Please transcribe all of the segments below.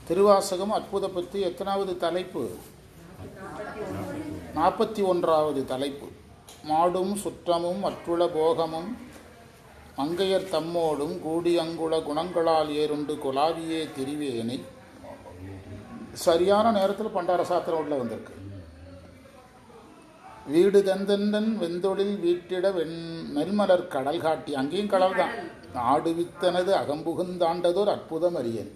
திருவாசகம் அற்புத பற்றி எத்தனாவது தலைப்பு? 41வது தலைப்பு. மாடும் சுற்றமும் அற்றுள போகமும் மங்கையர் தம்மோடும் கூடி அங்குள குணங்களால் ஏறுண்டு கொலாவியே திரிவேனை. சரியான நேரத்தில் பண்டார சாத்திரம் உள்ள வந்திருக்கு. வீடு தந்தன் வெந்தொழில் வீட்டிட நெல்மலர் கடல் காட்டி, அங்கேயும் கடல் தான். ஆடுவித்தனது அகம்புகுந்தாண்டதோர் அற்புதம் அறியேன்.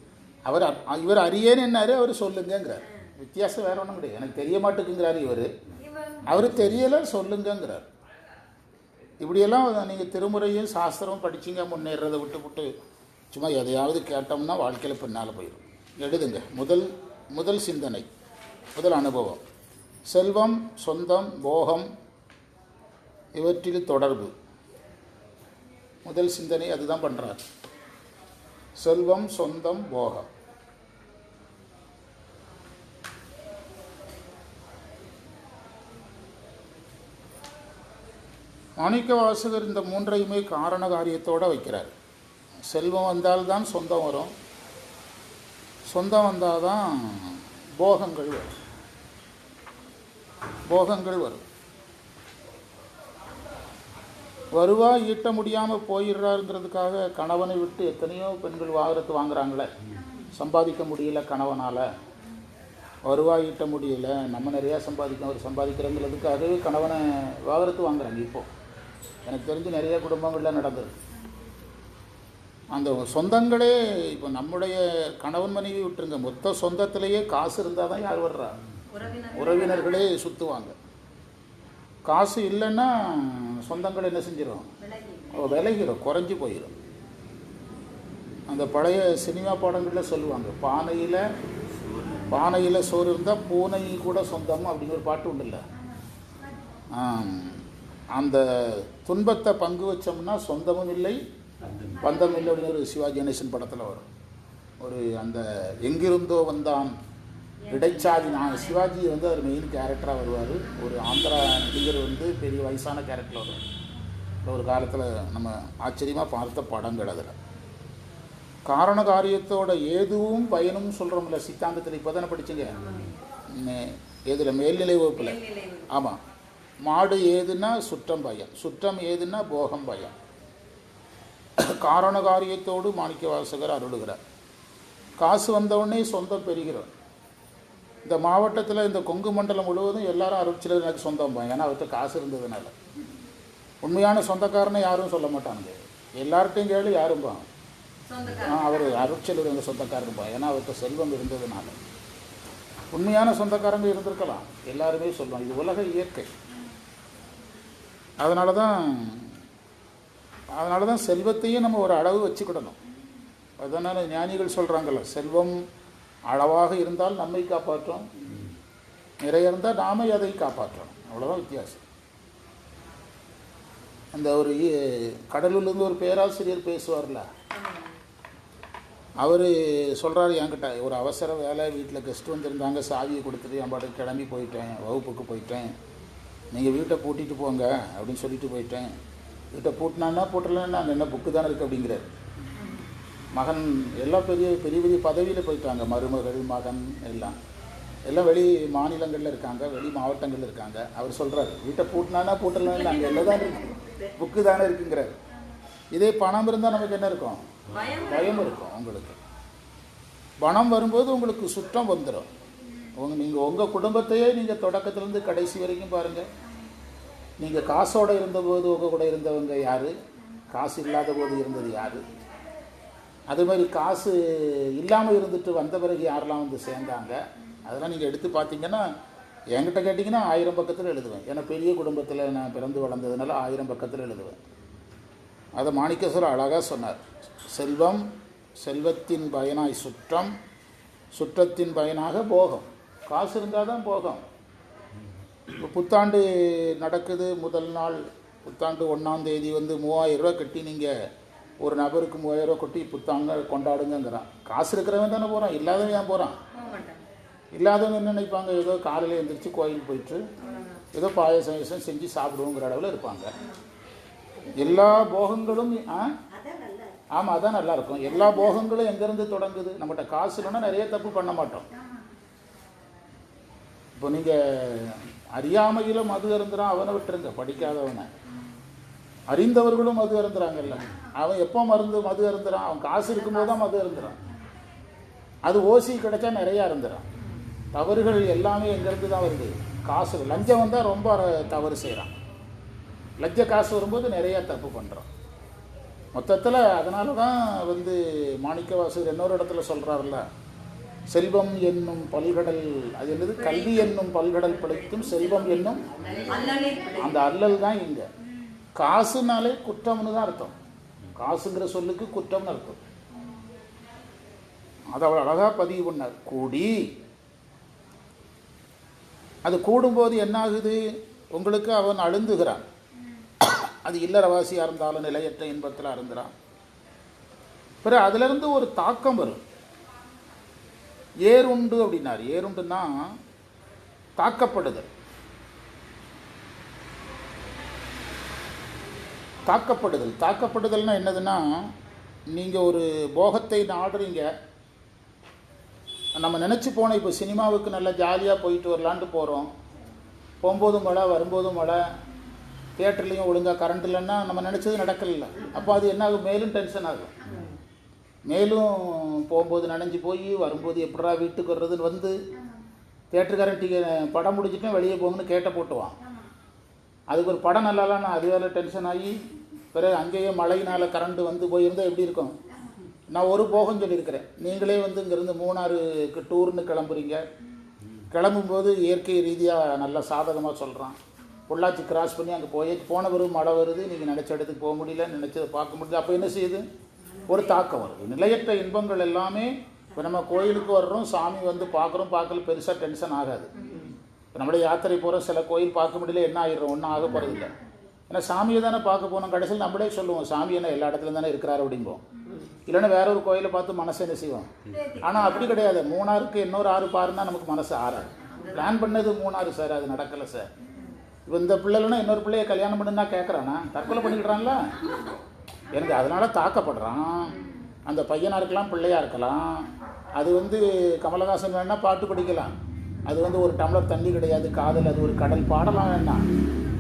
இவர் அறியேன் என்னாரு, அவர் சொல்லுங்கிறார். வித்தியாசம் வேற ஒன்றும் கிடையாது. எனக்கு தெரிய மாட்டேங்குங்கிறார் இவர், அவர் தெரியலை சொல்லுங்கிறார். இப்படியெல்லாம் நீங்கள் திருமுறையும் சாஸ்திரமும் படிச்சிங்க முன்னேறதை விட்டு சும்மா எதையாவது கேட்டோம்னா வாழ்க்கையில் பின்னால் போயிடும். எழுதுங்க. முதல் சிந்தனை, முதல் அனுபவம். செல்வம், சொந்தம், போகம் இவற்றில் தொடர்பு. முதல் சிந்தனை அதுதான் பண்ணுறார். செல்வம், சொந்தம், போகம். மாணிக்க வாசகர் இந்த மூன்றையுமே காரண காரியத்தோடு வைக்கிறார். செல்வம் வந்தால்தான் சொந்தம் வரும், சொந்தம் வந்தால் தான் போகங்கள் வரும். வருவாய் ஈட்ட முடியாமல் போயிடுறாருங்கிறதுக்காக கணவனை விட்டு எத்தனையோ பெண்கள் வாங்குறாங்களே. சம்பாதிக்க முடியல கணவனால், வருவாய் ஈட்ட முடியல, நம்ம நிறையா சம்பாதிக்கிறோங்கிறதுக்காகவே கணவனை வாங்குறாங்க. இப்போது எனக்கு தெரிஞ்சு நிறைய குடும்பங்களில் நடந்தது. அந்த சொந்தங்களே இப்போ நம்முடைய கணவன் மனைவி விட்டுருங்க, மொத்த சொந்தத்திலேயே காசு இருந்தால் தான் யார் வர்றா, உறவினர்களே சுற்றுவாங்க. காசு இல்லைன்னா சொந்தங்கள் என்ன செஞ்சிடும், விலகிடும், குறைஞ்சி போயிடும். அந்த பழைய சினிமா பாடங்களில் சொல்லுவாங்க, பானையில் சோறு இருந்தால் பூனை கூட சொந்தம் அப்படிங்கிற பாட்டு உண்டு இல்லை. அந்த துன்பத்தை பங்கு வச்சோம்னா சொந்தமும் இல்லை பந்தம் இல்லை அப்படின்னு ஒரு சிவாஜி கணேசன் படத்தில் வரும். ஒரு அந்த எங்கிருந்தோ வந்தான் இடைச்சாதி. சிவாஜி அவர் மெயின் கேரக்டராக வருவார். ஒரு ஆந்திரா நடிகர் பெரிய வயசான கேரக்டரில் வருவார். ஒரு காலத்தில் நம்ம ஆச்சரியமாக பார்த்த படங்கள். அதில் காரண காரியத்தோட ஏதுவும் பயனும் சொல்கிறோம்ல சித்தாந்தத்தில். இப்போ தானே படிச்சுங்க ஏதில் மேல்நிலை வகுப்பில். ஆமாம். மாடு ஏதுன்னா சுற்றம் பயம், சுற்றம் ஏதுன்னா போகம் பயம். காரண காரியத்தோடு மாணிக்க வாசகர் அருளுகிறார். காசு வந்தவுடனே சொந்தம் பெறுகிறோம். இந்த மாவட்டத்தில் இந்த கொங்கு மண்டலம் முழுவதும் எல்லாரும் அருட்சிலர் எனக்கு சொந்தம் பயம். ஏன்னா அவர்கிட்ட காசு இருந்ததுனால. உண்மையான சொந்தக்காரனை யாரும் சொல்ல மாட்டாங்க. எல்லார்ட்டையும் கேளு யாரும் பா அவர் அருட்சிலர் எங்கள் சொந்தக்காரன் பா, ஏன்னா அவர்கிட்ட செல்வம் இருந்ததுனால. உண்மையான சொந்தக்காரங்க இருந்திருக்கலாம், எல்லாருமே சொல்லுவாங்க. இது உலக இயற்கை. அதனால தான் செல்வத்தையும் நம்ம ஒரு அளவு வச்சுக்கிடணும். அதனால ஞானிகள் சொல்கிறாங்கல்ல, செல்வம் அளவாக இருந்தால் நம்மை காப்பாற்றும், நிறைய இருந்தால் நாம அதை காப்பாற்றணும். அவ்வளோதான் வித்தியாசம். அந்த ஒரு கடலூர்லேருந்து ஒரு பேராசிரியர் பேசுவார்ல, அவர் சொல்கிறாரு என்கிட்ட, ஒரு அவசர வேலை, வீட்டில் கெஸ்ட் வந்திருந்தாங்க, சாவியை கொடுத்துட்டு என் பாட்டுக்கு கிளம்பி போயிட்டேன், வகுப்புக்கு போயிட்டேன், நீங்கள் வீட்டை பூட்டிட்டு போங்க அப்படின்னு சொல்லிட்டு போயிட்டேன். வீட்டை பூட்டினான்னா பூட்டலன்னா அங்கே என்ன புக்கு தானே இருக்குது அப்படிங்கிறார். மகன் எல்லாம் பெரிய பெரிய பதவியில் போயிட்டாங்க, மருமகள் மகன் எல்லாம் வெளி மாநிலங்களில் இருக்காங்க, வெளி மாவட்டங்களில் இருக்காங்க. அவர் சொல்கிறார் வீட்டை பூட்டினானா பூட்டலன்னா அங்கே என்ன தான் இருக்குது, புக்கு தானே இருக்குங்கிறார். இதே பணம் இருந்தால் நமக்கு என்ன இருக்கும், பயம் இருக்கும். உங்களுக்கு பணம் வரும்போது உங்களுக்கு சுற்றம் வந்துடும். நீங்கள் உங்கள் குடும்பத்தையே நீங்கள் தொடக்கத்துலேருந்து கடைசி வரைக்கும் பாருங்கள். நீங்கள் காசோடு இருந்தபோது உங்கள் கூட இருந்தவங்க யார், காசு இல்லாத போது இருந்தது யார், அதே மாதிரி காசு இல்லாமல் இருந்துட்டு வந்த பிறகு யாரெல்லாம் வந்து சேர்ந்தாங்க, அதெல்லாம் நீங்கள் எடுத்து பார்த்தீங்கன்னா, என்கிட்ட கேட்டிங்கன்னா 1000 பக்கத்தில் எழுதுவேன். ஏன்னா பெரிய குடும்பத்தில் நான் பிறந்து வளர்ந்ததுனால 1000 பக்கத்தில் எழுதுவேன். அதை மாணிக்கேஸ்வரர் அழகாக சொன்னார். செல்வம், செல்வத்தின் பயனாய் சுற்றம், சுற்றத்தின் பயனாக போகம். காசு இருந்தால் தான் போகம். இப்போ புத்தாண்டு நடக்குது, முதல் நாள் புத்தாண்டு 1ஆம் தேதி 3000 ரூபா கட்டி நீங்கள் ஒரு நபருக்கு 3000 ரூபா கொட்டி புத்தாங்க கொண்டாடுங்கிறான். காசு இருக்கிறவன் தானே போகிறான், இல்லாதவன் ஏன் போகிறான்? இல்லாதவங்க என்ன நினைப்பாங்க, ஏதோ காலையில் எழுந்திரிச்சு கோயிலுக்கு போயிட்டு ஏதோ பாயசம் செஞ்சு சாப்பிடுவோங்கிற அளவில் இருப்பாங்க. எல்லா போகங்களும் ஆமாம், அதான் நல்லாயிருக்கும். எல்லா போகங்களும் எங்கேருந்து தொடங்குது? நம்மகிட்ட காசு இல்லைன்னா நிறைய தப்பு பண்ண மாட்டோம். இப்போ நீங்கள் அறியாமையில் மது அருந்துறான், அவனை விட்டுருங்க, படிக்காதவனை. அறிந்தவர்களும் மது அருந்துறாங்கல்ல. அவன் எப்போ மது அருந்துறான்? அவன் காசு இருக்கும்போது தான் மது அருந்துறான். அது ஓசி கிடைச்சா நிறையா அருந்துறான். தவறுகள் எல்லாமே எங்கேருந்து தான் வருது? காசு. லஞ்சம் வந்தால் ரொம்ப தவறு செய்கிறான். லஞ்ச காசு வரும்போது நிறையா தப்பு பண்ணுறான். மொத்தத்தில் அதனால தான் மாணிக்கவாசகர் இன்னொரு இடத்துல சொல்கிறார்ல, செல்வம் என்னும் பல்கடல், அது என்னது, கல்வி என்னும் பல்கடல் படைத்தும் செல்வம் என்னும் அந்த அல்லல் தான் இங்கே. காசுனாலே குற்றம்னு தான் அர்த்தம். காசுங்கிற சொல்லுக்கு குற்றம்னு அர்த்தம். அதை அவள் அழகாக பதிவு பண்ணார். கூடி அது கூடும்போது என்ன ஆகுது? உங்களுக்கு அவன் அழுந்துகிறான். அது இல்லறவாசியாக இருந்தாலும் நிலையற்ற இன்பத்தில் அருந்துறான். பிறகு அதிலிருந்து ஒரு தாக்கம் வரும். ஏறுண்டு அப்படின்னார். ஏறுண்டுன்னா தாக்கப்படுதல். தாக்கப்படுதல்னா என்னதுன்னா, நீங்கள் ஒரு போகத்தை நாடுறீங்க. நம்ம நினச்சி போனோம், இப்போ சினிமாவுக்கு நல்லா ஜாலியாக போயிட்டு வரலான்ட்டு போகிறோம். போகும்போதும் மழை, வரும்போதும் மழை, தியேட்டர்லேயும் ஒழுங்காக கரண்ட் இல்லைன்னா நம்ம நினச்சது நடக்கல. அப்போ அது என்ன ஆகும்? மேலும் டென்ஷன் ஆகும். மேலும் போகும்போது நனைஞ்சு போய் வரும்போது எப்படா வீட்டுக்கு வர்றதுன்னு தியேட்டருக்காரன் படம் முடிச்சுட்டு வெளியே போங்கன்னு கேட்ட போட்டுவான். அதுக்கு ஒரு படம் நல்லாலாம் அது வேலை டென்ஷன் ஆகி பிறகு அங்கேயே மழையினால் கரண்ட்டு போயிருந்தால் எப்படி இருக்கும்? நான் ஒரு போகம் சொல்லியிருக்கிறேன். நீங்களே இங்கேருந்து மூணாறுக்கு டூர்னு கிளம்புறீங்க. கிளம்பும்போது இயற்கை ரீதியாக நல்லா சாதகமாக சொல்கிறான். பொள்ளாச்சி கிராஸ் பண்ணி அங்கே போன பிறகு மழை வருது, நீங்கள் நினச்ச இடத்துக்கு போக முடியல, நினச்சதை பார்க்க முடியல. அப்போ என்ன செய்யுது? ஒரு தாக்கம் வருது. நிலையற்ற இன்பங்கள் எல்லாமே. இப்போ நம்ம கோயிலுக்கு வர்றோம், சாமி பார்க்குறோம், பார்க்கல, பெருசாக டென்ஷன் ஆகாது. இப்போ நம்மளே யாத்திரை போகிறோம், சில கோயில் பார்க்க முடியல, என்ன ஆகிடும்? ஒன்றும் ஆக போகிறதில்ல. ஏன்னா சாமியை தானே பார்க்க போனோம். கடைசியில் நம்மளே சொல்லுவோம், சாமி என்ன எல்லா இடத்துலையும் தானே இருக்கிறாரு அப்படிம்போம். இல்லைன்னா வேற ஒரு கோயிலை பார்த்து மனசை என்ன செய்வோம். ஆனால் அப்படி கிடையாது. மூணாருக்கு இன்னொரு 6 பாருன்னா நமக்கு மனசு ஆறாது. பிளான் பண்ணது மூணாறு சார், அது நடக்கலை சார். இப்போ இந்த பிள்ளைலன்னா இன்னொரு பிள்ளைய கல்யாணம் பண்ணுன்னா கேட்குறானா? தற்கொலை பண்ணிக்கிட்டான்ல. எனக்கு அதனால் தாக்கப்படுறான். அந்த பையனாக இருக்கலாம், பிள்ளையாக இருக்கலாம். அது கமலஹாசன் வேணால் பாட்டு படிக்கலாம். அது ஒரு டம்ளர் தண்ணி கிடையாது, காதல் அது ஒரு கடல் பாடலாம் வேண்டாம்.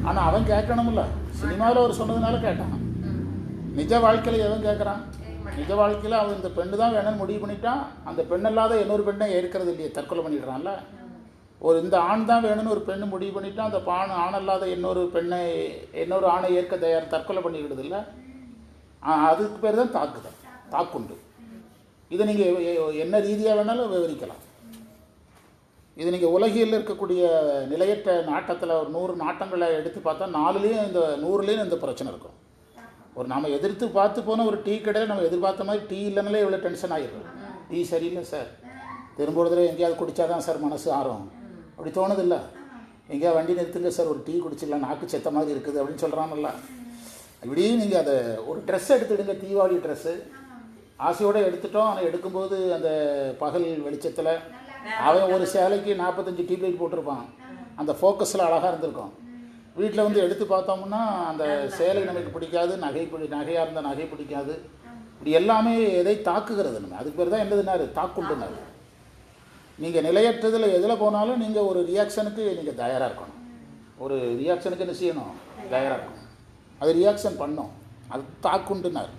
ஆனால் அவன் கேட்கணும்ல. சினிமாவில் அவர் சொன்னதுனால கேட்டான். நிஜ வாழ்க்கையில் எவன் கேட்குறான்? நிஜ வாழ்க்கையில் அவன் இந்த பெண்ணு தான் வேணும்னு முடிவு பண்ணிட்டான். அந்த பெண்ணல்லாத இன்னொரு பெண்ணை ஏற்கிறது இல்லையே, தற்கொலை பண்ணிடுறான்ல. இந்த ஆண் தான் வேணும்னு ஒரு பெண்ணு முடிவு பண்ணிட்டான். அந்த ஆணல்லாத இன்னொரு ஆணை ஏற்க தற்கொலை பண்ணிக்கிடுது இல்லை. அதுக்கு பேர் தான் தாக்குண்டு. இதை நீங்கள் என்ன ரீதியாக வேணாலும் விவரிக்கலாம். இது நீங்கள் உலகில் இருக்கக்கூடிய நிலையற்ற நாட்டத்தில் ஒரு 100 நாட்டங்களை எடுத்து பார்த்தா 100லேயும் இந்த பிரச்சனை இருக்கும். நாம் எதிர்த்து பார்த்து போன ஒரு டீ கடையில் நம்ம எதிர்பார்த்த மாதிரி டீ இல்லைனாலே இவ்வளோ டென்ஷன் ஆகிடும். டீ சரியில்லை சார், திரும்புறதுல எங்கேயாவது குடித்தாதான் சார் மனசு ஆறும். அப்படி தோணுதில்ல? எங்கேயா வண்டி நிறுத்துங்க சார், ஒரு டீ குடிச்சிடலாம், நாக்கு செத்த மாதிரி இருக்குது அப்படின்னு சொல்கிறாங்கல்ல. இப்படி நீங்கள் அதை ஒரு ட்ரெஸ் எடுத்துடுங்க, தீபாவளி ட்ரெஸ்ஸு ஆசையோடு எடுத்துட்டோம். ஆனால் எடுக்கும்போது அந்த பகல் வெளிச்சத்தில் அவன் ஒரு சேலைக்கு 45 டியூப்லைட் போட்டிருப்பான். அந்த ஃபோக்கஸில் அழகாக இருந்திருக்கும். வீட்டில் எடுத்து பார்த்தோம்னா அந்த சேலை நமக்கு பிடிக்காது, நகையாக இருந்த நகை பிடிக்காது. இப்படி எல்லாமே எதை தாக்குகிறது. நம்ம அதுக்கு பேர் தான் என்னதுனாரு? தாக்குண்டுனாரு. நீங்கள் நிலையற்றதில் எதில் போனாலும் நீங்கள் ஒரு ரியாக்ஷனுக்கு நீங்கள் தயாராக இருக்கணும். ஒரு ரியாக்ஷனுக்கு என்ன செய்யணும்? தயாராக இருக்கணும். அது ரியாக்ஷன் பண்ணும். அது தாக்குண்டுனார்.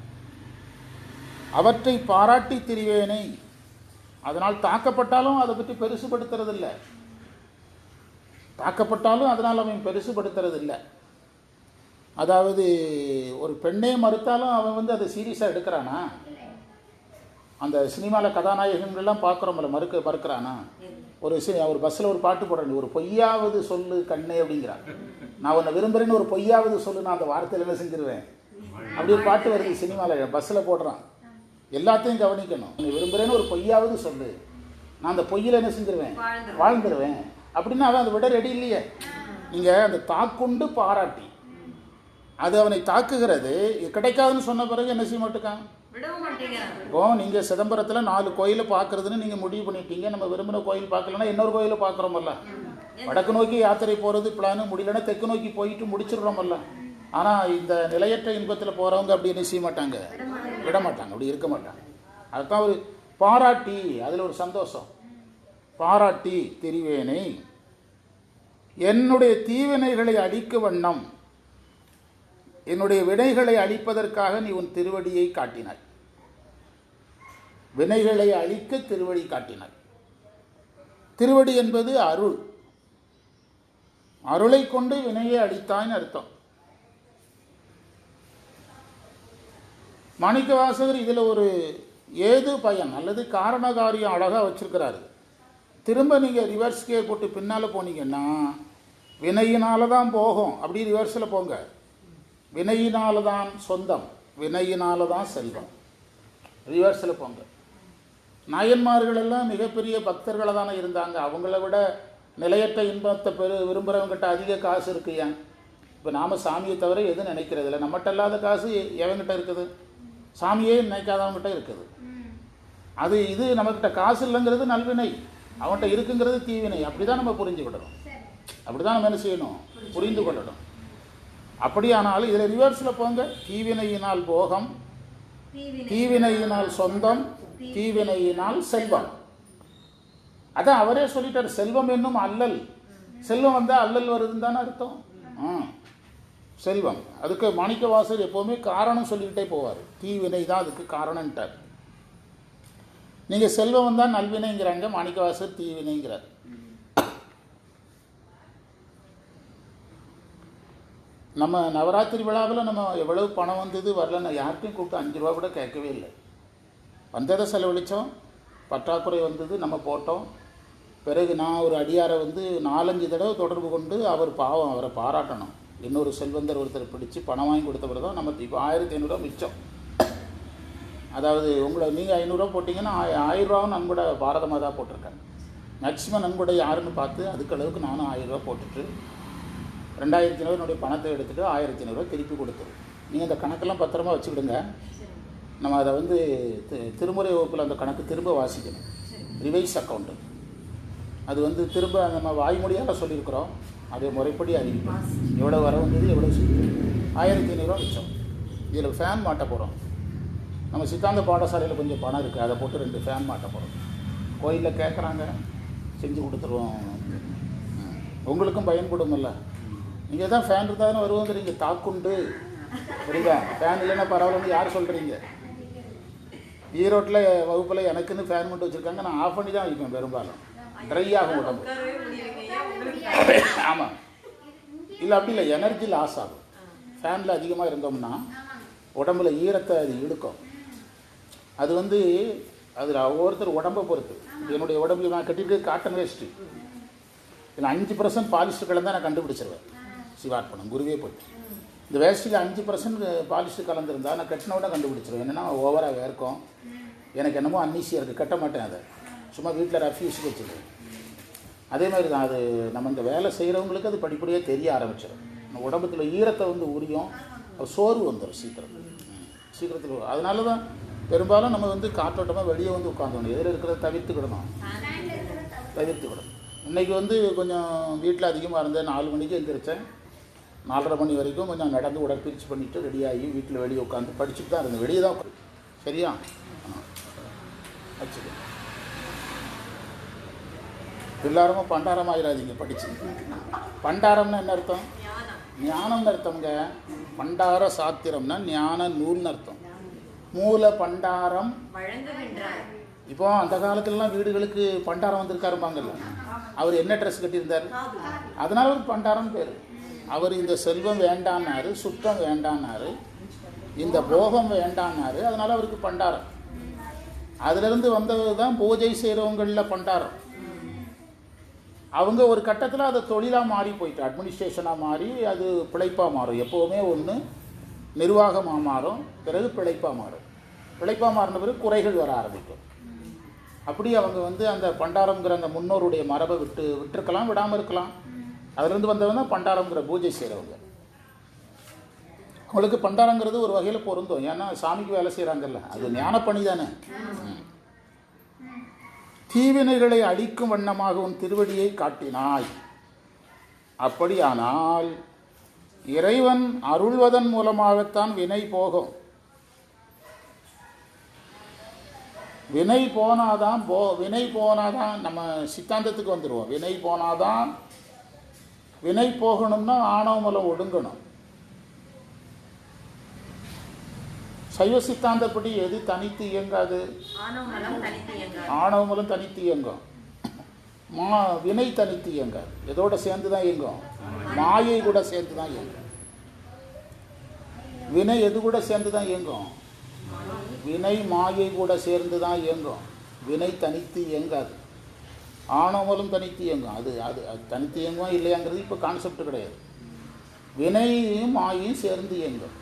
அவற்றை பாராட்டி திரிவேனை. அதனால் தாக்கப்பட்டாலும் அதை பற்றி பெருசுபடுத்துறதில்லை. தாக்கப்பட்டாலும் அதனால் அவன் பெருசுபடுத்துறதில்லை. அதாவது ஒரு பெண்ணே மறுத்தாலும் அவன் அதை சீரியஸாக எடுக்கிறானா? அந்த சினிமாவில் கதாநாயகங்கள்லாம் பார்க்குறோம்ல, மறுக்கிறானா? ஒரு பஸ்ஸில் ஒரு பாட்டு போடுறேன், ஒரு பொய்யாவது சொல்லு கண்ணே அப்படிங்கிறான். நான் உன்னை விரும்புகிறேன்னு ஒரு பொய்யாவது சொல்லு, நான் அந்த வார்த்தையில் என்ன செஞ்சிருவேன். அப்படி ஒரு பாட்டு வருது சினிமாவில், பஸ்ஸில் போடுறான். எல்லாத்தையும் கவனிக்கணும். நீ விரும்புகிறேன்னு ஒரு பொய்யாவது சொல்லு, நான் அந்த பொய்யில் என்ன செஞ்சிருவேன், வாழ்ந்துருவேன் அப்படின்னா அவன் அதை விட ரெடி இல்லையே. நீங்கள் அந்த தாக்குண்டு பாராட்டி அது அவனை தாக்குகிறது. கிடைக்காதுன்னு சொன்ன பிறகு என்ன செய்ய மாட்டேக்கான். இப்போ நீங்கள் சிதம்பரத்தில் 4 கோயிலை பார்க்குறதுன்னு நீங்கள் முடிவு பண்ணிட்டீங்க. நம்ம விரும்பின கோயில் பார்க்கலன்னா இன்னொரு கோயிலை பார்க்குறோமல்ல. வடக்கு நோக்கி யாத்திரை போகிறது பிளானு முடியலன்னா தெற்கு நோக்கி போயிட்டு முடிச்சிடுறோமல்ல. ஆனால் இந்த நிலையற்ற இன்பத்தில் போகிறவங்க அப்படி என்ன செய்ய மாட்டாங்க. விட மாட்டாங்க, அப்படி இருக்க மாட்டாங்க. அதுதான் ஒரு பாராட்டி, அதில் ஒரு சந்தோஷம். பாராட்டி திரிவேனை என்னுடைய தீவினைகளை அழிக்க வண்ணம், என்னுடைய வினைகளை அழிப்பதற்காக நீ உன் திருவடியை காட்டினாய். வினைகளை அழிக்க திருவடி காட்டினாய். திருவடி என்பது அருள். அருளை கொண்டு வினையை அழித்தாய்னு அர்த்தம். மாணிக்கவாசகர் இதில் ஒரு ஏது பயன் அல்லது காரணகாரியம் அழகாக வச்சிருக்கிறாரு. திரும்ப நீங்கள் ரிவர்ஸ் கியர் போட்டு பின்னால் போனீங்கன்னா வினையினால தான் போகும், அப்படி ரிவர்ஸில் போங்க. வினையினால தான் சொந்தம், வினையினால தான் செல்வம். ரிவர்ஸில் போங்க. நாயன்மார்கள் எல்லாம் மிகப்பெரிய பக்தர்களை தானே இருந்தாங்க. அவங்கள விட நிலையற்ற இன்பத்தை விரும்புகிறவங்ககிட்ட அதிக காசு இருக்கு. ஏன் இப்போ நாம் சாமியை தவிர எதுவும் நினைக்கிறது இல்லை. நம்மகிட்ட இல்லாத காசு எவங்கிட்ட இருக்குது? சாமியே நினைக்காதவங்ககிட்ட இருக்குது. அது இது நம்மக்கிட்ட காசு இல்லைங்கிறது நல்வினை, அவன்கிட்ட இருக்குங்கிறது தீவினை. அப்படி தான் நம்ம புரிஞ்சுக்கிடணும். அப்படி தான் நம்ம என்ன செய்யணும்? புரிந்து கொள்ளணும். அப்படியானாலும் இதில் ரிவர்ஸில் போங்க. தீவினையினால் போகம், தீவினையினால் சொந்தம், தீவினையினால் செல்வம். அதான் அவரே சொல்லிட்டார், செல்வம் என்னும் அல்லல். செல்வம் வந்தால் அல்லல் வருதுன்னு தானே அர்த்தம். செல்வம் அதுக்கு மாணிக்கவாசகர் எப்போவுமே காரணம் சொல்லிக்கிட்டே போவார். தீவினை தான் அதுக்கு காரணம்ட்டார். நீங்கள் செல்வம் வந்தால் நல்வினைங்கிறாங்க, மாணிக்கவாசகர் தீவினைங்கிறார். நம்ம நவராத்திரி விழாவில் நம்ம எவ்வளவு பணம் வந்தது வரலன்னு யார்கிட்டையும் கூப்பிட்டு 5 ரூபா கூட கேட்கவே இல்லை. வந்ததை செலவழித்தோம், பற்றாக்குறை வந்தது, நம்ம போட்டோம். பிறகு நான் ஒரு அடியாரை 4-5 தடவை தொடர்பு கொண்டு அவர் பாவம், அவரை பாராட்டணும். இன்னொரு செல்வந்தர் ஒருத்தர் பிடிச்சி பணம் வாங்கி கொடுத்த பிறகு தான் நம்ம இப்போ 1500 ரூபா மிச்சம். அதாவது உங்களை நீங்கள் 500 ரூபா போட்டிங்கன்னா 1000 ரூபாவும் நன்கொடை பாரத மாதா போட்டிருக்காங்க. மேக்ஸிமம் நன்கொடை யாருன்னு பார்த்து அதுக்கு அளவுக்கு நானும் 1000 ரூபா போட்டுட்டு 2500 என்னுடைய பணத்தை எடுத்துகிட்டு 1500 ரூபா திருப்பி கொடுத்துரு. நீங்கள் அந்த கணக்கெல்லாம் பத்திரமா வச்சுக்கிடுங்க. நம்ம அதை திருமுறை வகுப்பில் அந்த கணக்கு திரும்ப வாசிக்கணும். ரிவைஸ் அக்கௌண்ட்டு அது திரும்ப நம்ம வாய்மொழியால் சொல்லியிருக்கிறோம். அதை முறைப்படி அறிவிப்போம். எவ்வளோ வர வந்தது, எவ்வளோ சொல்லி 1500 ரூபா மிச்சம். இதில் ஃபேன் மாட்ட போகிறோம். நம்ம சித்தாந்த பாடசாலையில் கொஞ்சம் பணம் இருக்குது, அதை போட்டு 2 ஃபேன் மாட்ட போகிறோம். கோயிலில் கேட்குறாங்க, செஞ்சு கொடுத்துருவோம். உங்களுக்கும் பயன்படும் இல்லை. நீங்கள் தான் ஃபேன் இருந்தால் தானே வருவோங்கிறீங்க. தாக்குண்டு புரியுதா? ஃபேன் இல்லைன்னா பரவாயில்லன்னு யார் சொல்கிறீங்க? ஈரோட்டில் வகுப்பில் எனக்குன்னு ஃபேன் மட்டும் வச்சுருக்காங்க. நான் ஆஃப் பண்ணி தான் வைப்பேன். பெரும்பாலும் ட்ரை ஆகும் உடம்பு. ஆமாம், இல்லை அப்படி இல்லை, எனர்ஜி லாஸ் ஆகும். ஃபேனில் அதிகமாக இருந்தோம்னா உடம்புல ஈரத்தை அது இழுக்கும். அது அதில் ஒவ்வொருத்தர் உடம்பை பொறுத்து. என்னுடைய உடம்புல நான் கட்டிட்டு காட்டன் வேஸ்ட்டு இல்லை 5% பாலிஸ்டர் கலந்தால் நான் கண்டுபிடிச்சிருவேன். சிவார்ப்பணம் குருவே போட்டு இந்த வேஸ்ட்டில் 5% பாலிஸ்டர் கலந்துருந்தால் நான் கட்டினோட கண்டுபிடிச்சிருவேன். என்னென்னா ஓவராக வேர்க்கும், எனக்கு என்னமோ அன்னீசியாக இருக்குது, கட்ட மாட்டேன். அதை சும்மா வீட்டில் ரஃப்யூஸுக்கு வச்சுருவேன். அதே மாதிரி தான் அது நம்ம இந்த வேலை செய்கிறவங்களுக்கு அது படிப்படியாக தெரிய ஆரம்பிச்சிடும். நம்ம உடம்புல ஈரத்தை உரியும், சோர்வு வந்துடும் சீக்கிரத்தில். அதனால தான் பெரும்பாலும் நம்ம காற்றோட்டமாக வெளியே உட்காந்துடணும். எதில் இருக்கிறத தவிர்த்துக்கிடணும். இன்றைக்கி கொஞ்சம் வீட்டில் அதிகமாக இருந்தேன். 4 மணிக்கு எழுந்திரிச்சேன். 4:30 மணி வரைக்கும் கொஞ்சம் நடந்து உடற்பயிற்சி பண்ணிவிட்டு ரெடியாகி வீட்டில் வெளியே உட்காந்து படிச்சுட்டு தான் இருந்தேன். வெளியே தான் சரியா வச்சுக்க. எல்லாருமே பண்டாரம் ஆகிடாதீங்க படிச்சு. பண்டாரம்னா என்ன அர்த்தம்? ஞானம்னு அர்த்தம்ங்க. பண்டார சாத்திரம்னா ஞான நூல்னு அர்த்தம். மூல பண்டாரம். இப்போ அந்த காலத்துலலாம் வீடுகளுக்கு பண்டாரம் வந்திருக்காருப்பாங்கல்ல, அவர் என்ன ட்ரெஸ் கட்டியிருந்தார்? அதனால ஒரு பண்டாரம் பேர். அவர் இந்த செல்வம் வேண்டான்னாரு, சுத்தம் வேண்டான்னாரு, இந்த போகம் வேண்டான்னாரு. அதனால அவருக்கு பண்டாரம். அதிலிருந்து வந்தது தான் பூஜை செய்கிறவங்களில் பண்டாரம். அவங்க ஒரு கட்டத்தில் அதை தொழிலாக மாறி போயிட்டு அட்மினிஸ்ட்ரேஷனாக மாறி அது பிழைப்பாக மாறும். எப்போவுமே ஒன்று நிர்வாகமாக மாறும், பிறகு பிழைப்பாக மாறும். பிழைப்பாக மாறின பிறகு குறைகள் வர ஆரம்பிக்கும். அப்படி அவங்க அந்த பண்டாரங்கிற அந்த முன்னோருடைய மரபை விட்டுருக்கலாம், விடாமல் இருக்கலாம். அதிலிருந்து வந்தவங்க தான் பண்டாரங்கிற பூஜை செய்கிறவங்க. அவங்களுக்கு பண்டாரங்கிறது ஒரு வகையில் பொருந்தும். ஏன்னா சாமிக்கு வேலை செய்கிறாங்கல்ல, அது ஞானப்பணி தானே. தீவினைகளை அழிக்கும் வண்ணமாக உன் திருவடியை காட்டினாய். அப்படியானால் இறைவன் அருள்வதன் மூலமாகத்தான் வினை போகும். வினை போனாதான் நம்ம சித்தாந்தத்துக்கு வந்துடுவோம். வினை போகணும்னா ஆணவ மலம் ஒடுங்கணும். சைவ சித்தாந்தப்படி எது தனித்து இயங்காது? ஆணவ மலம் தனித்து இயங்கும். வினை தனித்து இயங்காது. எதோட சேர்ந்து தான் இயங்கும்? மாயை கூட சேர்ந்து தான் இயங்கும். வினை எது கூட சேர்ந்து தான் இயங்கும்? வினை மாயை கூட சேர்ந்து தான் இயங்கும். வினை தனித்து இயங்காது. ஆணவமலும் தனித்து இயங்கும். அது அது அது தனித்து இயங்கும் இல்லையாங்கிறது இப்போ கான்செப்ட் கிடையாது. வினையும் மாயையும் சேர்ந்து இயங்கும்.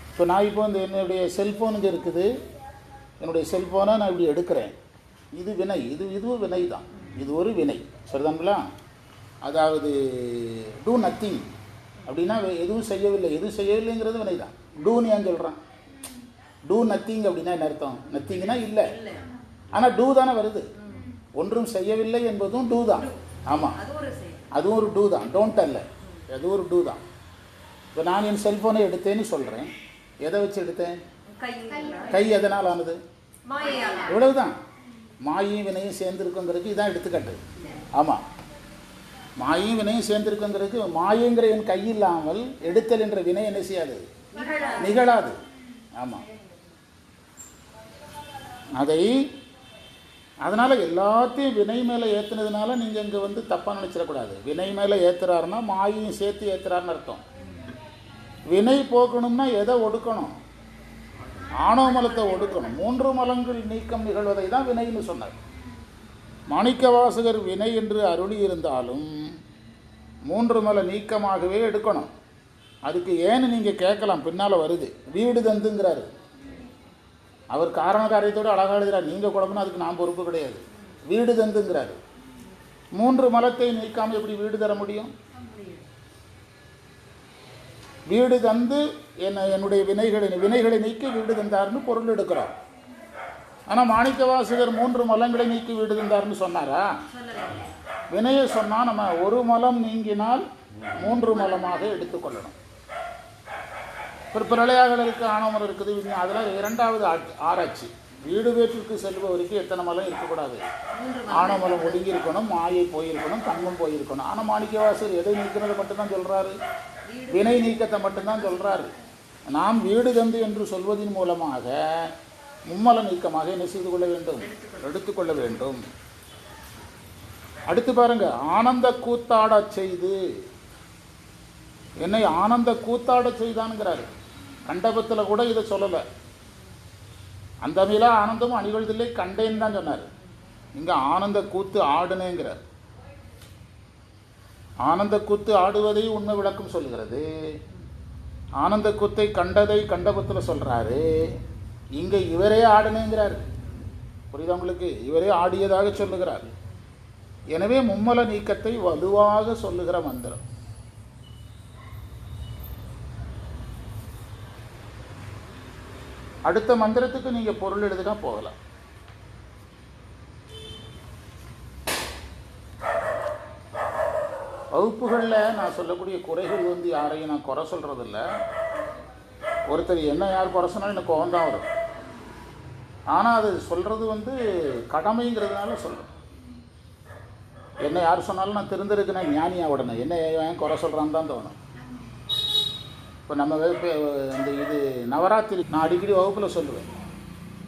இப்போ நான் இப்போ வந்து என்னுடைய செல்ஃபோனுங்க இருக்குது. என்னுடைய செல்ஃபோனை நான் இப்படி எடுக்கிறேன். இது வினை. இதுவும் வினை தான். இது ஒரு வினை. சரிதாங்களா? அதாவது டூ நத்திங் அப்படின்னா எதுவும் செய்யவில்லைங்கிறது வினை தான். டூன்னு ஏன் சொல்கிறான்? டூ நத்திங் அப்படின்னா என்ன அர்த்தம்? நத்திங்னா இல்லை, ஆனால் டூ தானே வருது. ஒன்றும் செய்யவில்லை என்பதும் டூ தான். ஆமாம், அதுவும் ஒரு டூ தான். டோன்ட் அல்ல, அது ஒரு டூ தான். இப்போ நான் என் செல்ஃபோனை எடுத்தேன்னு சொல்கிறேன். எதை வச்சு எடுத்தேன்? கை. எதனால் ஆனது? இவ்வளவுதான். மாயையும் வினையும் சேர்ந்துருக்குங்கிறதுக்கு இதான் எடுத்துக்காட்டு. ஆமாம், மாயையும் வினையும் சேர்ந்துருக்குங்கிறதுக்கு மாயங்கிற என் கை இல்லாமல் எடுத்தல் என்ற வினை என்ன செய்யாது? நிகழாது. ஆமாம், அதனால் எல்லாத்தையும் வினை மேலே ஏற்றுனதுனால நீங்கள் இங்கே வந்து தப்பாக நினச்சிடக்கூடாது. வினை மேலே ஏற்றுறாருன்னா மாயையும் சேர்த்து ஏற்றுறாருன்னு அர்த்தம். வினை போக்கணும்னா எதை ஒடுக்கணும்? ஆணவ மலத்தை ஒடுக்கணும். 3 மலங்கள் நீக்கம் நிகழ்வதை தான் வினைன்னு சொன்னார். மாணிக்கவாசகர் வினை என்று அருளி இருந்தாலும் 3 மல நீக்கமாகவே எடுக்கணும். அதுக்கு ஏன்னு நீங்கள் கேட்கலாம், பின்னால் வருது. வீடு தந்துங்கிறாரு. அவர் காரண காரியத்தோடு அழகாக எழுதுகிறார். நீங்கள் குழம்புனா அதுக்கு நான் பொறுப்பு கிடையாது. வீடு தந்துங்கிறாரு. 3 மலத்தை நீக்காமல் எப்படி வீடு தர முடியும்? வீடு தந்து என்னுடைய வினைகளை நீக்கி வீடு தந்தார்னு பொருள் எடுக்கிறார். ஆனால் மாணிக்கவாசகர் 3 மலங்களை நீக்கி வீடு தந்தார்னு சொன்னாரா? வினையை சொன்னால் நம்ம 1 மலம் நீங்கினால் 3 மலமாக எடுத்துக்கொள்ளணும். பிரளயாக்களுக்கு ஆணவமலம் இருக்குது. அதெல்லாம் 2வது ஆராய்ச்சி. வீடு வீட்டிற்கு செல்பவருக்கு எத்தனை மலம் இருக்கக்கூடாது? ஆணவமலம் ஒடுங்கி இருக்கணும், மாயை போயிருக்கணும், தன்மம் போயிருக்கணும். ஆனால் மாணிக்கவாசகர் எதை நீக்கிறதை மட்டும்தான் சொல்கிறாரு, வினை நீக்கத்தை மட்டும்தான் சொல்கிறாரு. நாம் வீடு தந்து என்று சொல்வதன் மூலமாக மும்மல நீக்கமாக என்ன செய்து கொள்ள வேண்டும்? எடுத்துக்கொள்ள வேண்டும். அடுத்து பாருங்க, ஆனந்த கூத்தாட செய்து. என்னை ஆனந்த கூத்தாட செய்தான்ங்கிறாரு. கண்டபத்தில் கூட இதை சொல்லலை. அந்த மேலா ஆனந்தமும் அணிவழுதில்லை கண்டேன்னு தான் சொன்னார். இங்கே ஆனந்த கூத்து ஆடுனேங்கிறார். ஆனந்த கூத்து ஆடுவதை உண்மை விளக்கம் சொல்கிறது. ஆனந்த கூத்தை கண்டதை கண்டபத்தில் சொல்கிறாரு. இங்கே இவரே ஆடுனேங்கிறார். புரியுதா உங்களுக்கு? இவரே ஆடியதாக சொல்லுகிறார். எனவே மும்மல நீக்கத்தை வலுவாக சொல்லுகிற மந்திரம். அடுத்த மந்திரத்துக்கு நீங்கள் பொருள் எழுதுனா போகலாம். வகுப்புகளில் நான் சொல்லக்கூடிய குறைகள் வந்து யாரையும் நான் குறை சொல்கிறதில்ல. ஒருத்தர் என்ன யார் குறை சொன்னாலும் எனக்கு கோபம் தான் வரும். ஆனால் அது சொல்கிறது வந்து கடமைங்கிறதுனால சொல்கிறேன். என்ன யார் சொன்னாலும் நான் திருந்திருக்குன்னா ஞானியாக உடனே என்ன ஏன் குறை சொல்கிறான்னு தான் தோணும். இப்போ நம்ம இந்த இது நவராத்திரி நான் அடிக்கடி வகுப்பில் சொல்லுவேன்.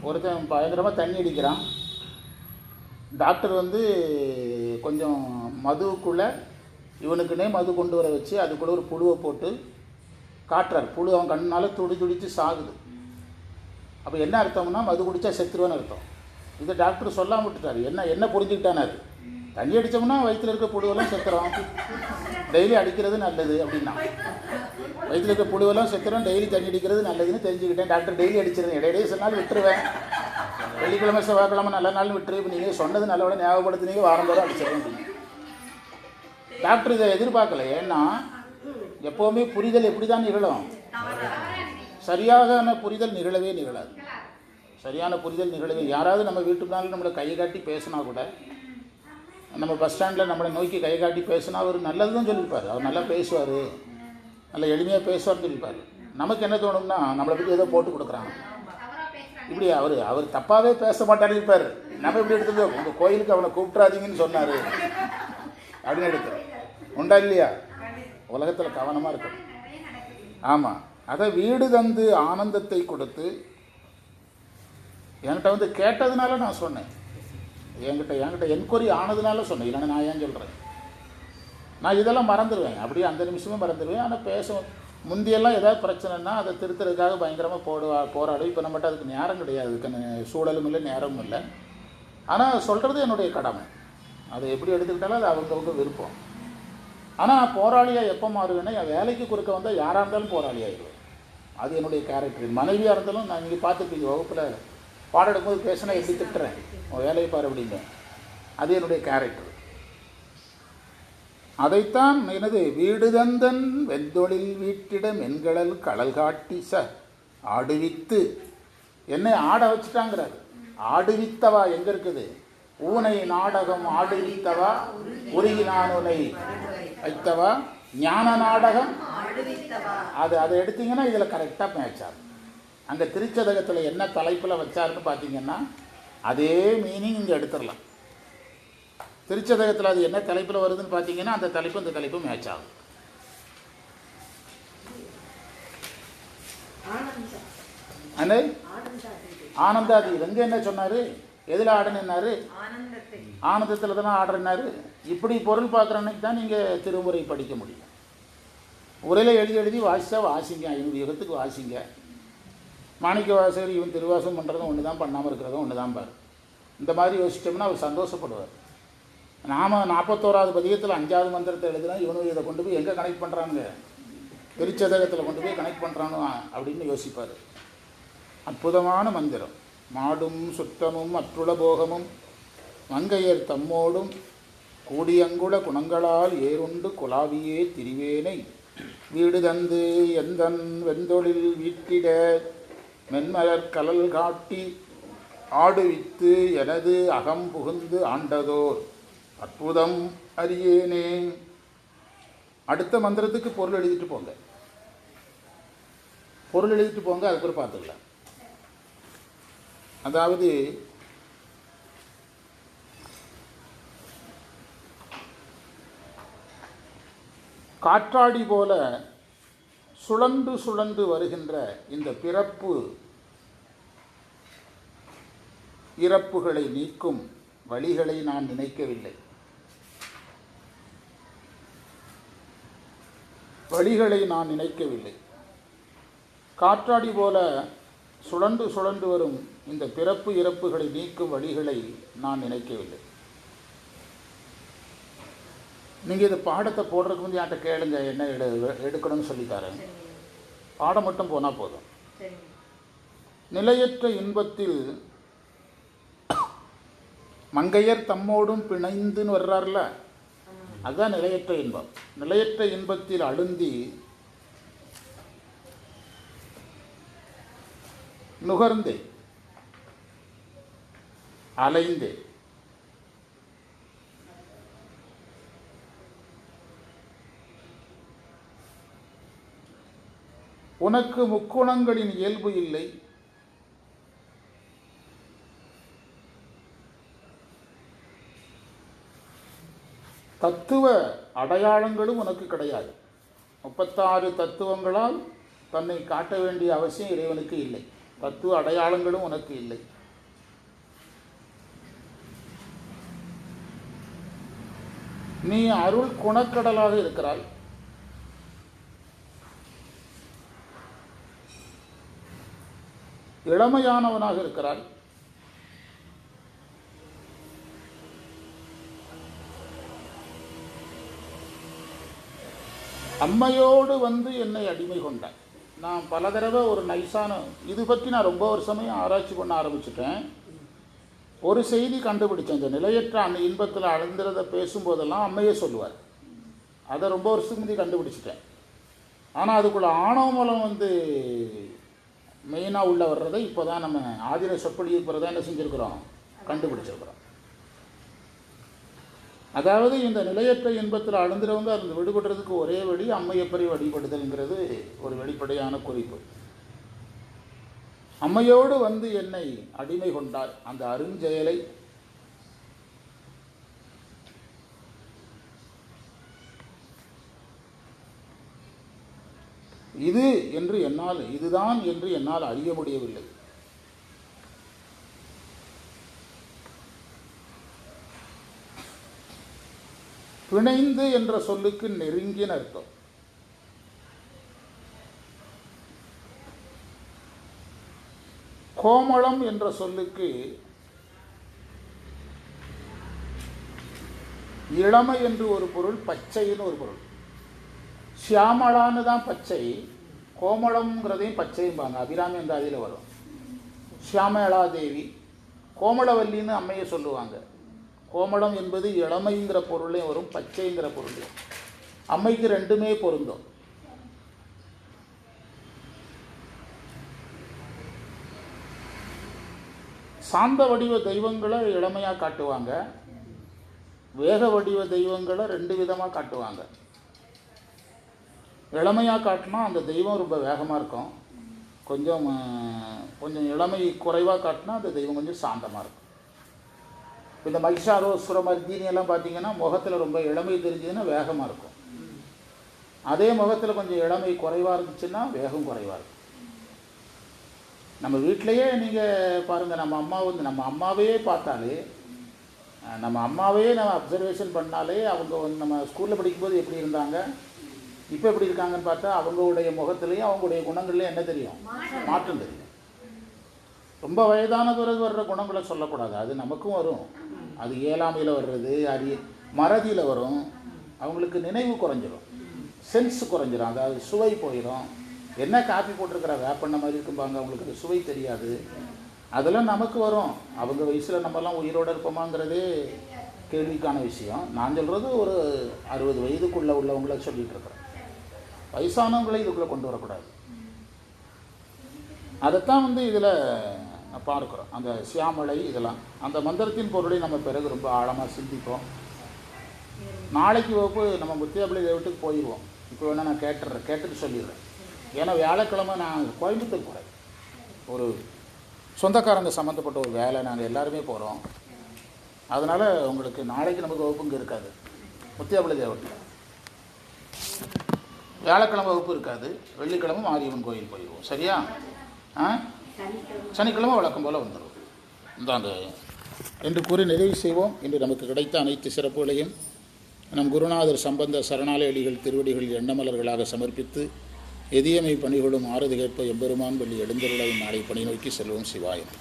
ஒருத்தன் பயங்கரமாக தண்ணி அடிக்கிறான். டாக்டர் வந்து கொஞ்சம் மதுவுக்குள்ளே இவனுக்குன்னே மது கொண்டு வர வச்சு அதுக்குள்ளே ஒரு புழுவை போட்டு காட்டுறார். புழு அவன் கண்ணால் துடித்து சாகுது. அப்போ என்ன அர்த்தம்னா மது குடித்தா செத்துருவான்னு அர்த்தம். இதை டாக்டர் சொல்லாமல் விட்டுட்டார். என்ன புரிஞ்சுக்கிட்டானார்? தண்ணி அடித்தோம்னா வயிற்றில் இருக்க புழுவெல்லாம் செத்துறோம், டெய்லி அடிக்கிறது நல்லது அப்படின்னா. வயிற்றில் இருக்க புழுவெல்லாம் செத்துறோம், டெய்லி தண்ணி அடிக்கிறது நல்லதுன்னு தெரிஞ்சுக்கிட்டேன். டாக்டர் டெய்லி அடிச்சிருந்தேன், இடையிடையே சொன்னாலும் விட்டுருவேன். வெள்ளிக்கிழமை செவ்வாய்க்கிழமை நல்ல நாள் விட்டுரு. இப்போ நீங்கள் சொன்னது நல்லவிட ஞாபகப்படுத்தினீங்க, வாரம் தோறும் அடிச்சிடறேன் அப்படின்னு. டாக்டர் இதை எதிர்பார்க்கல. ஏன்னா எப்போவுமே புரிதல் எப்படி தான் நிகழும்? சரியான புரிதல் நிகழாது. சரியான புரிதல் நிகழவே. யாராவது நம்ம வீட்டுக்குனாலும் நம்மளை கை காட்டி பேசினா கூட, நம்ம பஸ் ஸ்டாண்டில் நம்மளை நோக்கி கை காட்டி பேசினா அவர் நல்லது தான் சொல்லியிருப்பார். அவர் நல்லா பேசுவார், நல்லா எளிமையாக பேசுவார்னு சொல்லியிருப்பார். நமக்கு என்ன தோணும்னா நம்மளை பற்றி ஏதோ போட்டு கொடுக்குறாங்க. இப்படி அவர் தப்பாகவே பேச மாட்டாரு இருப்பார். நம்ம இப்படி எடுத்துருந்தோம், உங்கள் கோயிலுக்கு அவனை கூப்பிட்றாதீங்கன்னு சொன்னார் அப்படின்னு எடுக்கிறோம். உண்டா இல்லையா? உலகத்தில் கவனமாக இருக்கணும். ஆமாம், அதை வீடு தந்து ஆனந்தத்தை கொடுத்து என்கிட்ட வந்து கேட்டதுனால நான் சொன்னேன். என்கிட்ட என்கொயரி ஆனதுனால சொன்னேன். இல்லைன்னா நான் ஏன் சொல்கிறேன்? நான் இதெல்லாம் மறந்துடுவேன், அப்படியே அந்த நிமிஷமே மறந்துடுவேன். ஆனால் பேச முந்தியெல்லாம் ஏதாவது பிரச்சனைனா அதை திருத்துறதுக்காக பயங்கரமாக போராடும். இப்போ நம்மகிட்ட அதுக்கு நேரம் கிடையாது, அதுக்கு சூழலும் இல்லை, நேரமும் இல்லை. ஆனால் சொல்கிறது என்னுடைய கடமை. அதை எப்படி எடுத்துக்கிட்டாலும் அது அவங்கவுங்க விருப்பம். ஆனால் போராளியாக எப்போ மாறுவேன்னா, என் வேலைக்கு குறுக்க வந்தால் யாராக இருந்தாலும் போராளி ஆகிடுவேன். அது என்னுடைய கேரக்டர். மனைவியாக இருந்தாலும் நான் நீங்கள் பார்த்துருப்பீங்க, வகுப்பில் பாடம் எடுக்கும்போது பேசினா எப்படி திட்டுறேன், உன் வேலையை பாரு அப்படிங்க. அது என்னுடைய கேரக்டர். அதைத்தான் எனது வீடு தந்தன் வெந்தொழில் வீட்டிட மென்கடல் கடல் காட்டி ஆடுவித்து என்னை ஆட வச்சுட்டாங்கிறார். ஆடுவித்தவா எங்கே இருக்குது? ஊனை நாடகம் ஆடுவித்தவா உருகி நான் உனை வைத்தவா ஞான நாடகம் அதை எடுத்தீங்கன்னா இதில் கரெக்டாக மேட்சார். அங்கே திருச்சதகத்தில் என்ன தலைப்பில் வச்சாருன்னு பார்த்தீங்கன்னா அதே மீனிங் இங்கே எடுத்துடலாம். திருச்சதகத்தில் அது என்ன தலைப்பில் வருதுன்னு பார்த்தீங்கன்னா அந்த தலைப்பு இந்த தலைப்பு மேட்ச் ஆகும். ஆனந்தாதி எங்கே என்ன சொன்னார்? எதில் ஆடனாரு? ஆனந்தத்தில் தானே ஆடுறனாரு. இப்படி பொருள் பார்க்குற அன்னைக்கு தான் நீங்கள் திருமுறை படிக்க முடியும். உரையில் எழுதி வாசித்தா வாசிங்க, 500 யுகத்துக்கு வாசிங்க. மாணிக்க வாசகர் இவன் திருவாசம் பண்ணுறதும் ஒன்று தான், பண்ணாமல் இருக்கிறதும் ஒன்று தான் பாரு. இந்த மாதிரி யோசிச்சோம்னா அவர் சந்தோஷப்படுவார். நாம் 41வது பதிகத்தில் 5வது மந்திரத்தை எழுதுனா இவனு இதை கொண்டு போய் எங்கே கனெக்ட் பண்ணுறாங்க? திருச்சதகத்தில் கொண்டு போய் கனெக்ட் பண்ணுறானோ அப்படின்னு யோசிப்பார். அற்புதமான மந்திரம். மாடும் சுத்தமும் அற்றுள போகமும் மங்கையர் தம்மோடும் கூடியங்குள குணங்களால் ஏறுண்டு குலாவியே திரிவேனை வீடு தந்து எந்தன் வெந்தொழில் வீட்டிட மென்மலர் கலல் காட்டி ஆடுவித்து எனது அகம் புகுந்து ஆண்டதோர் அற்புதம் அறியேனே. அடுத்த மந்திரத்துக்கு பொருள் எழுதிட்டு போங்க, பொருள் எழுதிட்டு போங்க, அதுக்கப்புறம் பார்த்துக்கலாம். அதாவது காற்றாடி போல சுழன்று சுழன்று வருகின்ற இந்த பிறப்பு இறப்புகளை நீக்கும் வழிகளை நான் நினைக்கவில்லை. வழிகளை நான் நினைக்கவில்லை. காற்றாடி போல சுழன்று சுழன்று வரும் இந்த பிறப்பு இறப்புகளை நீக்கும் வழிகளை நான் நினைக்கவில்லை. நீங்கள் இது பாடத்தை போடுறதுக்கு முந்தைய யார்கிட்ட கேளுங்க, என்ன எடுக்கணும்னு சொல்லித்தரேன். பாடம் மட்டும் போனால் போதும். நிலையற்ற இன்பத்தில் மங்கையர் தம்மோடும் பிணைந்துன்னு வர்றார்ல, அதுதான் நிலையற்ற இன்பம். நிலையற்ற இன்பத்தில் அழுந்தி நுகர்ந்தே அலைந்தே உனக்கு முக்குணங்களின் இயல்பு இல்லை, தத்துவ அடையாளங்களும் உனக்கு கிடையாது. 36 தத்துவங்களால் தன்னை காட்ட வேண்டிய அவசியம் இறைவனுக்கு இல்லை. தத்துவ அடையாளங்களும் உனக்கு இல்லை. நீ அருள் குணக்கடலாக இருக்கிறாய். இளமையானவனாக இருக்கிறாய். அம்மையோடு வந்து என்னை அடிமை கொண்டாய். நான் பல தடவை ஒரு நைஸான இது பற்றி நான் ரொம்ப வருஷமே ஆராய்ச்சி பண்ண ஆரம்பிச்சிட்டேன். ஒரு செய்தி கண்டுபிடிச்சேன். இந்த நிலையற்ற அந்த இன்பத்தில் அழுந்துறதை பேசும்போதெல்லாம் அம்மையே சொல்லுவார். அதை ரொம்ப வருஷத்துக்கு முந்தைய கண்டுபிடிச்சிட்டேன். ஆனால் அதுக்குள்ள ஆணவ மூலம் வந்து மெயினாக உள்ள வர்றதை இப்போ தான் நம்ம ஆதிர சொற்பொழிவு பிறகு தான் என்ன செஞ்சுருக்கிறோம், கண்டுபிடிச்சிருக்கிறோம். அதாவது இந்த நிலையற்ற இன்பத்தில் அழுந்துறவங்க அதில் விடுபடுறதுக்கு ஒரே வழி அம்மையப்பரை வழிபடுதல்ங்கிறது ஒரு வெளிப்படையான குறிப்பு. அம்மையோடு வந்து என்னை அடிமை கொண்டார் அந்த அருஞ்செயலை இது என்று என்னால் இதுதான் என்று என்னால் அறிய முடியவில்லை. பிணைந்து என்ற சொல்லுக்கு நெருங்கின அர்த்தம். கோமளம் என்ற சொல்லுக்கு இளமை என்று ஒரு பொருள், பச்சைன்னு ஒரு பொருள். சியாமளான்னு தான் பச்சை, கோமளம்ங்கிறதையும் பச்சைம்பாங்க. அபிராமி அந்த அதில் வரும். சியாமளாதேவி, கோமளவல்லின்னு அம்மையை சொல்லுவாங்க. கோமளம் என்பது இளமைங்கிற பொருளையும் வரும், பச்சைங்கிற பொருளையும். அம்மைக்கு ரெண்டுமே பொருந்தும். சாந்த வடிவ தெய்வங்களை இளமையாக காட்டுவாங்க, வேக வடிவ தெய்வங்களை ரெண்டு விதமாக காட்டுவாங்க. இளமையாக காட்டினா அந்த தெய்வம் ரொம்ப வேகமாக இருக்கும், கொஞ்சம் இளமை குறைவாக காட்டினா அந்த தெய்வம் கொஞ்சம் சாந்தமாக இருக்கும். இந்த மகிஷாசுரமர்தினி எல்லாம் பார்த்தீங்கன்னா முகத்தில் ரொம்ப இளமை தெரிஞ்சதுன்னா வேகமாக இருக்கும். அதே முகத்தில் கொஞ்சம் இளமை குறைவாக இருந்துச்சுன்னா வேகம் குறைவாக இருக்கும். நம்ம வீட்டிலையே நீங்கள் பாருங்கள், நம்ம அம்மாவையே பார்த்தாலே, நம்ம அப்சர்வேஷன் பண்ணாலே அவங்க நம்ம ஸ்கூலில் படிக்கும்போது எப்படி இருந்தாங்க, இப்போ எப்படி இருக்காங்கன்னு பார்த்தா அவங்களுடைய முகத்துலேயும் அவங்களுடைய குணங்கள்லேயும் என்ன தெரியும், மாற்றம் தெரியும். ரொம்ப வயதான பிறகு வர்ற குணங்களை சொல்லக்கூடாது, அது நமக்கும் வரும். அது இயலாமையில் வர்றது, மறதியில் வரும். அவங்களுக்கு நினைவு குறைஞ்சிரும், சென்ஸ் குறைஞ்சிரும், அதாவது சுவை போயிடும். என்ன காப்பி போட்டிருக்கிற வேப்பண்ண மாதிரி இருக்கும்பாங்க, அவங்களுக்கு சுவை தெரியாது. அதெல்லாம் நமக்கு வரும். அவங்க வயசில் நம்மலாம் உயிரோடு இருப்போமாங்கிறதே கேள்விக்கான விஷயம். நான் சொல்கிறது ஒரு 60 வயதுக்குள்ளே உள்ளவங்கள சொல்லிகிட்டு இருக்கிறேன். வயசானவங்களை இதுக்குள்ளே கொண்டு வரக்கூடாது. அதைத்தான் இதில் பார்க்குறோம். அந்த சியாமலை இதெல்லாம் அந்த மந்திரத்தின் பொருளை நம்ம பிறகு ரொம்ப ஆழமாக சிந்திப்போம். நாளைக்கு வகுப்பு நம்ம முத்தியாபலி தேவட்டுக்கு போயிடுவோம். இப்போ வேணால் நான் கேட்டுட்டு சொல்லிடுறேன். ஏன்னா வியாழக்கிழமை நான் கோயம்புத்தூர் போகிறேன். ஒரு சொந்தக்காரங்க சம்மந்தப்பட்ட ஒரு வேலை, நாங்கள் எல்லாருமே போகிறோம். அதனால் உங்களுக்கு நாளைக்கு நமக்கு வகுப்பு இங்கே இருக்காது. முத்தியாபலி தேவட்டில் வியாழக்கிழமை வகுப்பு இருக்காது. வெள்ளிக்கிழமை மாரியம்மன் கோயில் போயிடுவோம். சரியா? சனிக்கிழமை வழக்கம் போல் வந்துடும். இந்தாங்க என்று கூறி நிறைவு செய்வோம். இன்று நமக்கு கிடைத்த அனைத்து சிறப்புகளையும் நம் குருநாதர் சம்பந்த சரணாலயடிகள் திருவடிகளில் எண்ணமலர்களாக சமர்ப்பித்து எதியமை பணிகளும் ஆறுதி கேட்ப எம்பெருமான் வள்ளி எழுந்தருளை நாளை பணி நோக்கி செல்வோம். சிவாயம்.